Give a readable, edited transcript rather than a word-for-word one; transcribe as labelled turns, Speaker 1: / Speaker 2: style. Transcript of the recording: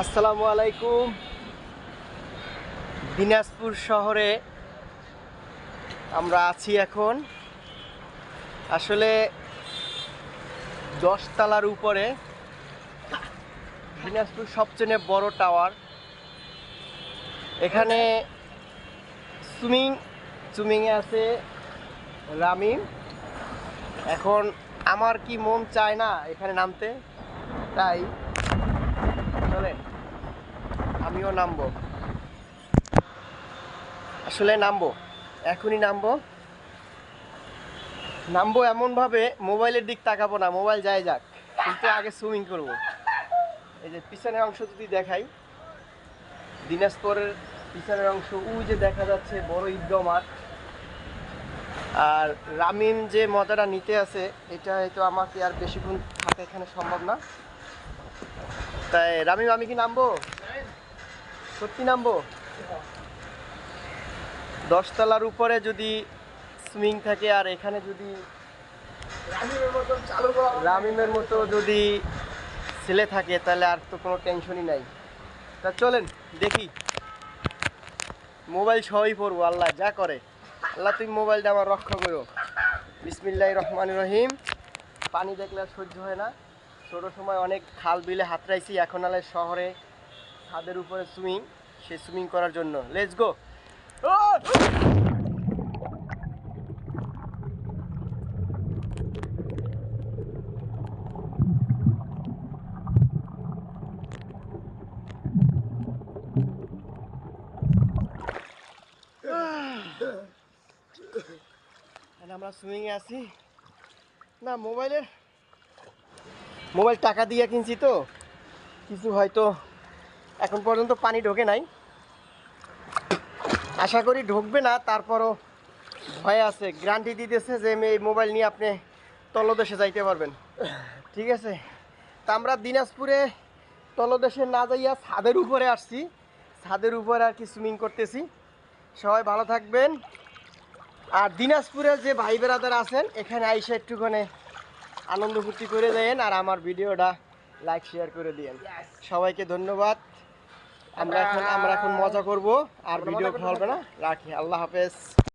Speaker 1: আসসালামু আলাইকুম। দিনাজপুর শহরে আমরা আছি এখন। আসলে 10 তলার উপরে দিনাজপুর সবচেয়ে বড় টাওয়ার। এখানে সুইমিংয়ে আছে রামিম। এখন আমার কি মন চায় না এখানে নামতে, তাই চলেন আমিও নামবো। আসলে নামবো, এখনই নামবো এমনভাবে মোবাইলের দিক তাকাবো না, মোবাইল যায় যাক, কিন্তু আগে সুইমিং করব। এই যে পিছনের অংশ যদি দেখাই, দিনাজপুরের পিছনের অংশ ওই যে দেখা যাচ্ছে বড় ঈদগাহ মাঠ। আর রামিম যে মজাটা নিতে আছে এটা হয়তো আমাকে আর বেশিক্ষণ থাকা এখানে সম্ভব না। তাই রামিম, আমি কি নামবো? সত্যি নামবো? 10 তলার উপরে যদি সুইমিং থাকে আর এখানে যদি রামিমের মতো যদি ছেলে থাকে তাহলে আর তো কোনো টেনশনই নাই। তা চলেন দেখি, মোবাইল সহই পড়বো, আল্লাহ যা করে। আল্লাহ তুমি মোবাইলটা আমার রক্ষা করো। বিসমিল্লাহির রহমানির রহিম। পানি দেখলে আর সহ্য হয় না। ছোটো সময় অনেক খাল বিলে হাতড়াইছি, এখন আলে শহরে ছাদের উপরে সে সুইমিং করার জন্য। Let's go. আমরা সুইমিংয়ে আছি না। মোবাইল টাকা দিয়ে কিনছি তো কিছু হয়তো এখন পর্যন্ত পানি ঢোকে নাই, আশা করি ঢুকবে না। তারপরও ভয় আছে, গ্যারান্টি দিতেছে যে এই মোবাইল নিয়ে আপনি তলদেশে যাইতে পারবেন। ঠিক আছে, তা আমরা দিনাজপুরে তলদেশে না যাইয়া ছাদের উপরে আসছি, ছাদের উপরে আর কি সুইমিং করতেছি। সবাই ভালো থাকবেন। আর দিনাজপুরে যে ভাই বেড়াদার আছেন এখানে আইসা একটুখানে আনন্দ ফুর্তি করে দেন আর আমার ভিডিওটা লাইক শেয়ার করে দিয়েন। সবাইকে ধন্যবাদ। আমরা এখন মজা করব আর ভিডিও হবে না। রাখি, আল্লাহ হাফেজ।